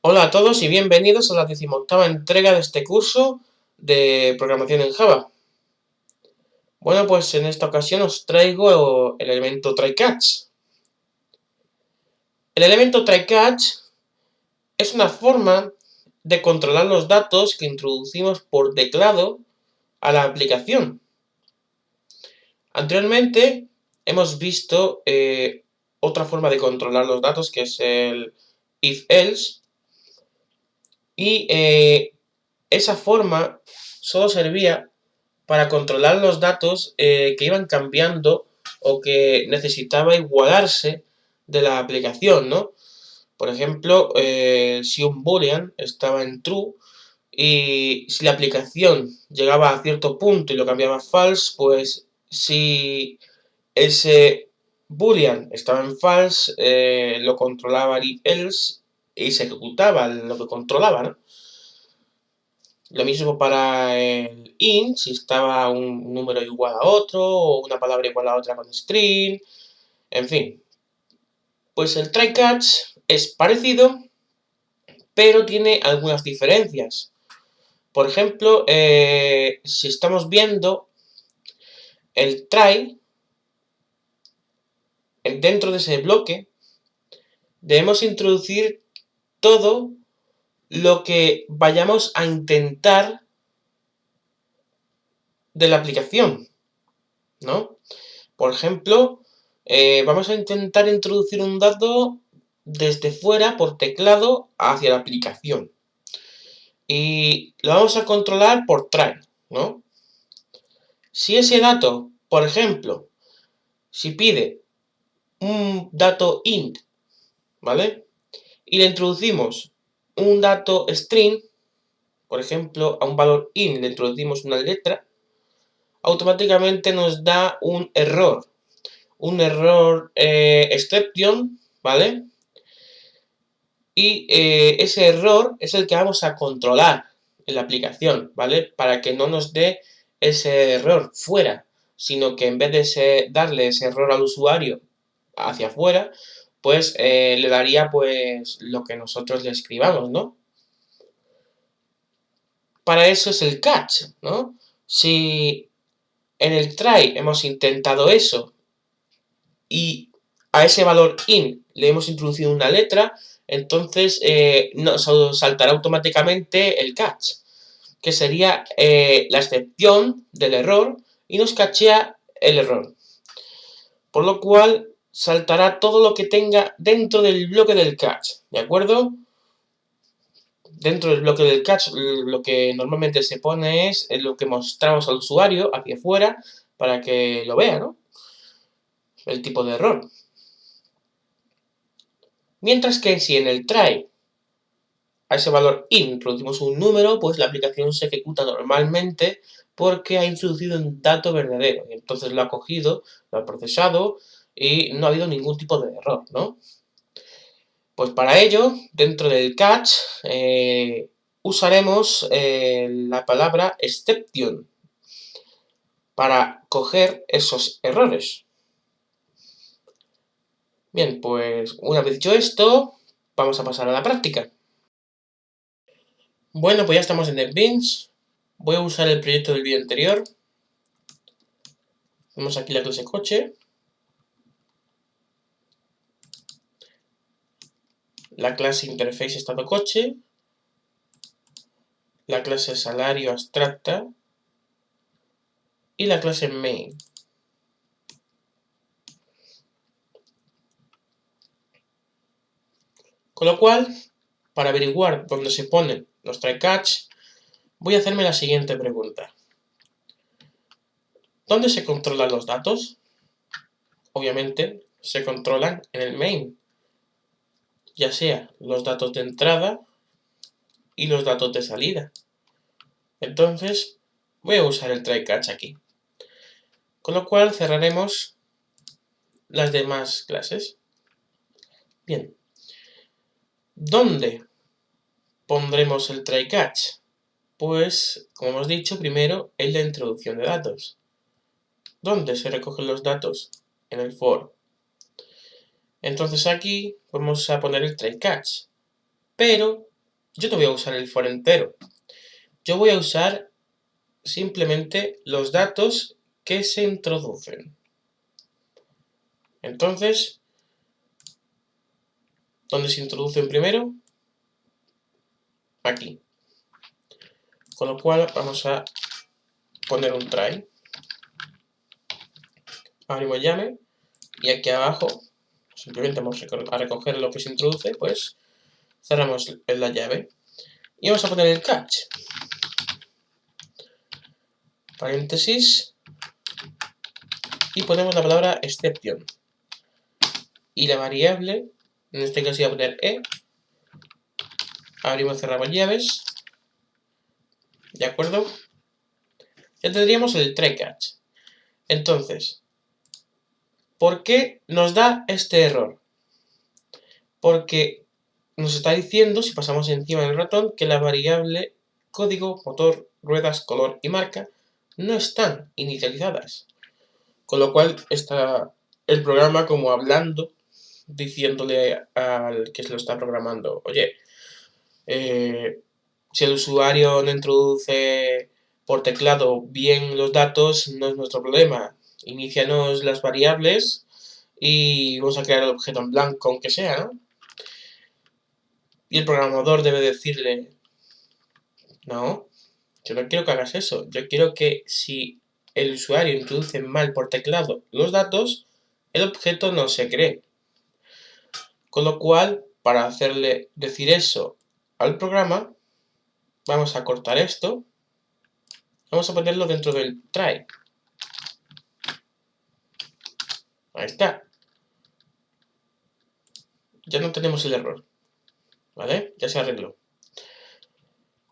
Hola a todos y bienvenidos a la 18ª entrega de este curso de programación en Java. Bueno, pues en esta ocasión os traigo el elemento try-catch. El elemento try-catch es una forma de controlar los datos que introducimos por teclado a la aplicación. Anteriormente hemos visto otra forma de controlar los datos, que es el if-else, y esa forma solo servía para controlar los datos que iban cambiando o que necesitaba igualarse de la aplicación, ¿no? Por ejemplo, si un boolean estaba en true y si la aplicación llegaba a cierto punto y lo cambiaba a false, pues si ese boolean estaba en false, lo controlaba el if else y se ejecutaba lo que controlaba, ¿no? Lo mismo para el int, si estaba un número igual a otro, o una palabra igual a otra con string, en fin. Pues el try-catch es parecido, pero tiene algunas diferencias. Por ejemplo, si estamos viendo el try, dentro de ese bloque, debemos introducir todo lo que vayamos a intentar de la aplicación, ¿no? Por ejemplo, vamos a intentar introducir un dato desde fuera por teclado hacia la aplicación. Y lo vamos a controlar por try, ¿no? Si ese dato, por ejemplo, si pide un dato int, ¿vale? Y le introducimos un dato string, por ejemplo, a un valor int le introducimos una letra, automáticamente nos da un error exception, ¿vale? Y ese error es el que vamos a controlar en la aplicación, ¿vale? Para que no nos dé ese error fuera, sino que en vez de darle ese error al usuario hacia afuera, pues le daría pues lo que nosotros le escribamos, ¿no? Para eso es el catch, ¿no? Si en el try hemos intentado eso y a ese valor int le hemos introducido una letra, entonces nos saltará automáticamente el catch, que sería la excepción del error y nos cachea el error. Por lo cual saltará todo lo que tenga dentro del bloque del catch, ¿de acuerdo? Dentro del bloque del catch lo que normalmente se pone es lo que mostramos al usuario hacia afuera para que lo vea, ¿no? El tipo de error. Mientras que si en el try a ese valor int introducimos un número, pues la aplicación se ejecuta normalmente porque ha introducido un dato verdadero. Y entonces lo ha cogido, lo ha procesado y no ha habido ningún tipo de error, ¿no? Pues para ello, dentro del catch, usaremos la palabra exception para coger esos errores. Bien, pues una vez dicho esto, vamos a pasar a la práctica. Bueno, pues ya estamos en NetBeans. Voy a usar el proyecto del vídeo anterior. Vemos aquí la clase coche. La clase interface estado coche. La clase salario abstracta. Y la clase main. Con lo cual, para averiguar dónde se ponen los try-catch, voy a hacerme la siguiente pregunta. ¿Dónde se controlan los datos? Obviamente, se controlan en el main, ya sea los datos de entrada y los datos de salida. Entonces, voy a usar el try-catch aquí. Con lo cual, cerraremos las demás clases. Bien. ¿Dónde pondremos el try-catch? Pues, como hemos dicho, primero en la introducción de datos. ¿Dónde se recogen los datos? En el for. Entonces aquí vamos a poner el try-catch, pero yo no voy a usar el for entero. Yo voy a usar simplemente los datos que se introducen. Entonces, ¿dónde se introducen primero? Aquí. Con lo cual vamos a poner un try. Abrimos llave y aquí abajo simplemente vamos a recoger lo que se introduce, pues cerramos la llave y vamos a poner el catch. Paréntesis y ponemos la palabra exception. Y la variable, en este caso voy a poner e. Abrimos, cerramos llaves. ¿De acuerdo? Ya tendríamos el try catch. Entonces, ¿por qué nos da este error? Porque nos está diciendo, si pasamos encima del ratón, que la variable código, motor, ruedas, color y marca no están inicializadas. Con lo cual está el programa como hablando, diciéndole al que se lo está programando, oye, si el usuario no introduce por teclado bien los datos, no es nuestro problema. Inicianos las variables y vamos a crear el objeto en blanco, aunque sea, ¿no? Y el programador debe decirle, no, yo no quiero que hagas eso. Yo quiero que si el usuario introduce mal por teclado los datos, el objeto no se cree. Con lo cual, para hacerle decir eso al programa, vamos a cortar esto. Vamos a ponerlo dentro del try. Ahí está. Ya no tenemos el error. ¿Vale? Ya se arregló.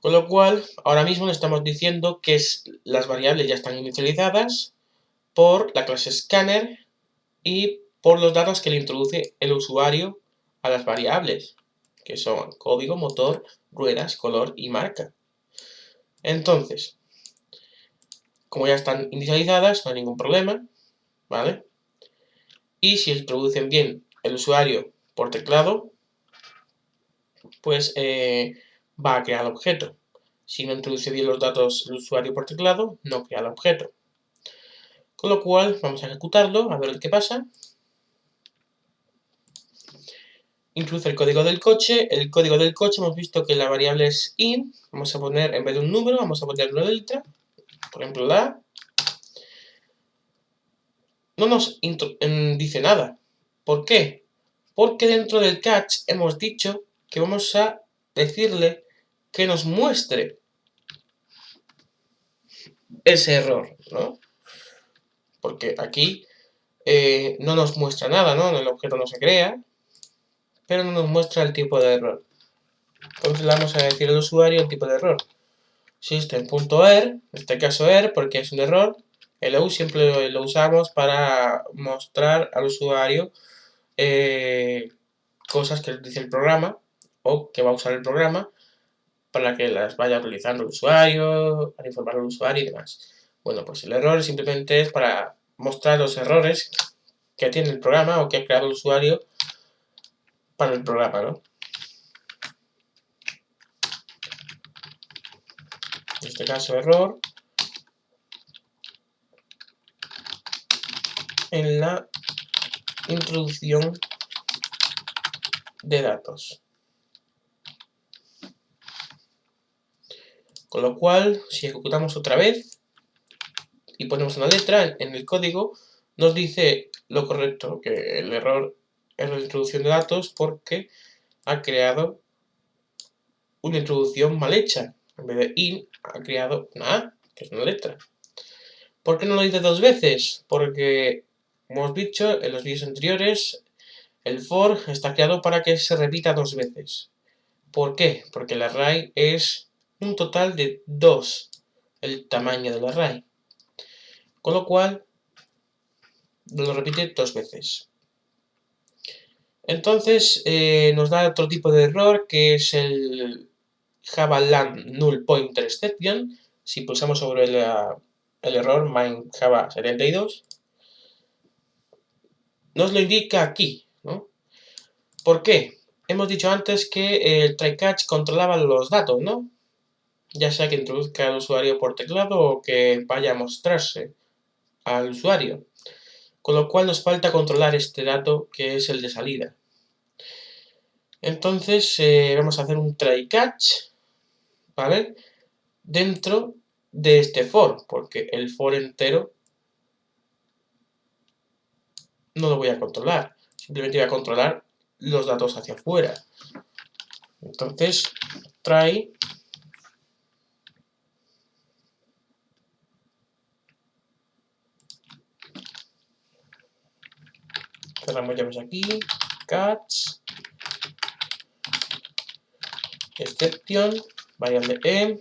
Con lo cual, ahora mismo le estamos diciendo que las variables ya están inicializadas por la clase scanner y por los datos que le introduce el usuario a las variables, que son código, motor, ruedas, color y marca. Entonces, como ya están inicializadas, no hay ningún problema, ¿vale? Y si introducen bien el usuario por teclado, pues va a crear el objeto. Si no introduce bien los datos el usuario por teclado, no crea el objeto. Con lo cual, vamos a ejecutarlo, a ver qué pasa. Introduce el código del coche. El código del coche hemos visto que la variable es int. Vamos a poner, en vez de un número, vamos a poner una letra. Por ejemplo, la A. No nos dice nada. ¿Por qué? Porque dentro del catch hemos dicho que vamos a decirle que nos muestre ese error, ¿no? Porque aquí no nos muestra nada, ¿no? El objeto no se crea, pero no nos muestra el tipo de error. Entonces le vamos a decir al usuario el tipo de error. System.err, en este caso error porque es un error. El EU siempre lo usamos para mostrar al usuario cosas que dice el programa o que va a usar el programa para que las vaya actualizando el usuario, para informar al usuario y demás. Bueno, pues el error simplemente es para mostrar los errores que tiene el programa o que ha creado el usuario para el programa, ¿no? En este caso, error en la introducción de datos. Con lo cual, si ejecutamos otra vez y ponemos una letra en el código, nos dice lo correcto, que el error es la introducción de datos porque ha creado una introducción mal hecha. En vez de in, ha creado una A, que es una letra. ¿Por qué no lo dice dos veces? Porque, como hemos dicho en los vídeos anteriores, el for está creado para que se repita dos veces. ¿Por qué? Porque el array es un total de 2, el tamaño del array. Con lo cual, lo repite dos veces. Entonces, nos da otro tipo de error, que es el java-lang null pointer exception. Si pulsamos sobre el error main java 72, nos lo indica aquí, ¿no? ¿Por qué? hemos dicho antes que el try-catch controlaba los datos, ¿no? Ya sea que introduzca al usuario por teclado o que vaya a mostrarse al usuario. Con lo cual nos falta controlar este dato que es el de salida. Entonces vamos a hacer un try-catch, ¿vale? Dentro de este for, porque el for entero no lo voy a controlar. Simplemente voy a controlar los datos hacia afuera. Entonces, try cerramos llaves aquí, catch, exception, variable e,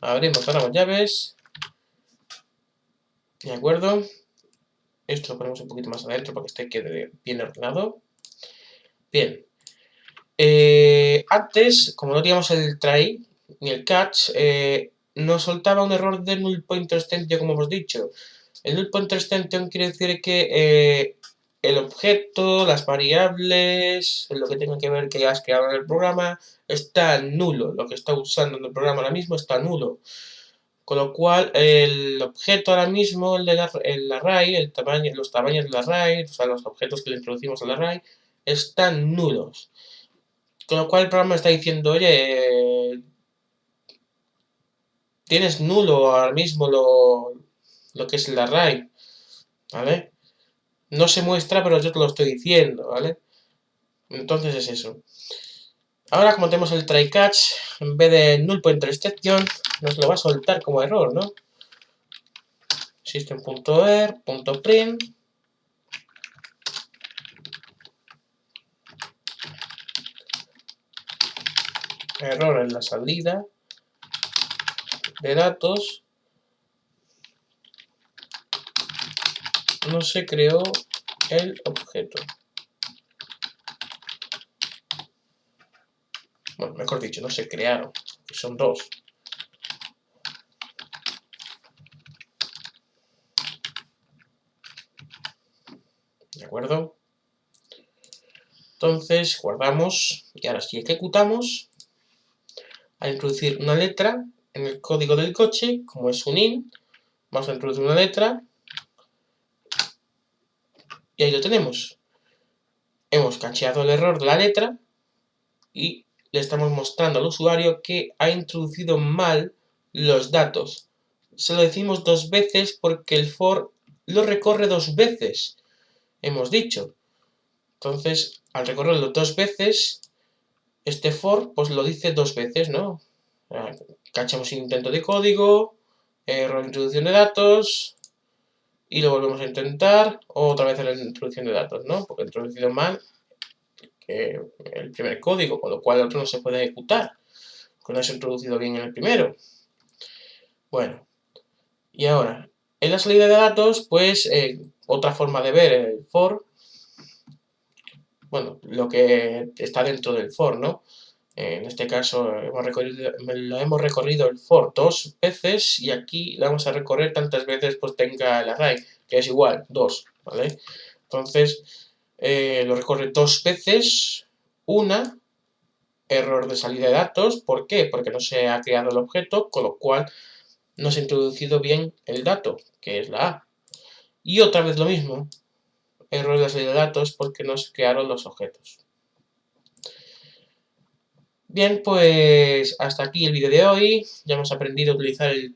abrimos, cerramos llaves, de acuerdo, esto lo ponemos un poquito más adentro para que este quede bien ordenado. Bien, antes, como no teníamos el try ni el catch, nos soltaba un error de null pointer extension, como hemos dicho. El null pointer extension quiere decir que el objeto, las variables, lo que tenga que ver que has creado en el programa, está nulo. Lo que está usando en el programa ahora mismo está nulo. Con lo cual, el objeto ahora mismo, el array, los tamaños del array, o sea, los objetos que le introducimos al array, están nulos. Con lo cual el programa está diciendo, oye, tienes nulo ahora mismo lo que es el array, ¿vale? No se muestra, pero yo te lo estoy diciendo, ¿vale? Entonces es eso. Ahora, como tenemos el try catch, en vez de null pointer exception, nos lo va a soltar como error, ¿no? System.err.print error en la salida de datos. No se creó el objeto. Bueno, mejor dicho, no se crearon, que son dos. ¿De acuerdo? Entonces, guardamos y ahora si ejecutamos, al introducir una letra en el código del coche, como es un int, vamos a introducir una letra y ahí lo tenemos. Hemos cacheado el error de la letra y le estamos mostrando al usuario que ha introducido mal los datos. Se lo decimos dos veces porque el for lo recorre dos veces, hemos dicho. Entonces, al recorrerlo dos veces, este for pues lo dice dos veces, ¿no? Cachamos intento de código, error de introducción de datos y lo volvemos a intentar otra vez en la introducción de datos, ¿no? Porque he introducido mal el primer código, con lo cual el otro no se puede ejecutar, que no es introducido bien en el primero. Bueno, y ahora, en la salida de datos, pues otra forma de ver el for, bueno, lo que está dentro del for, ¿no? En este caso lo hemos recorrido el for dos veces y aquí lo vamos a recorrer tantas veces pues tenga el array, que es igual, 2, ¿vale? Entonces, lo recorre dos veces, una, error de salida de datos, ¿por qué? Porque no se ha creado el objeto, con lo cual no se ha introducido bien el dato, que es la A. Y otra vez lo mismo, error de salida de datos porque no se crearon los objetos. Bien, pues hasta aquí el vídeo de hoy. Ya hemos aprendido a utilizar el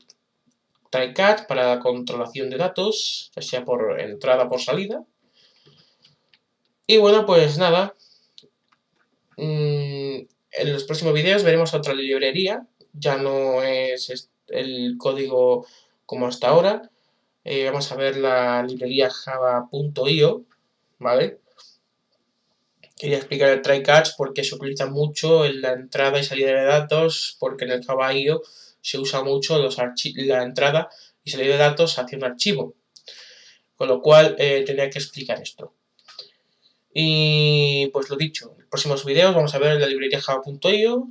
try-catch para la controlación de datos, ya sea por entrada o por salida. Y bueno, pues nada. En los próximos vídeos veremos otra librería. Ya no es el código como hasta ahora. Vamos a ver la librería java.io, ¿vale? Quería explicar el try-catch porque se utiliza mucho en la entrada y salida de datos, porque en el Java.io se usa mucho la entrada y salida de datos hacia un archivo. Con lo cual tenía que explicar esto. Y pues lo dicho, en los próximos vídeos vamos a ver la librería java.io.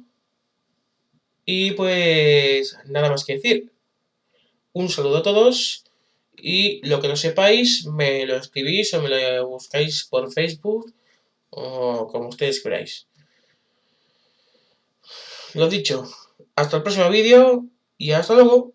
Y pues nada más que decir. Un saludo a todos. Y lo que no sepáis, me lo escribís o me lo buscáis por Facebook o como ustedes queráis. lo dicho, hasta el próximo vídeo y hasta luego.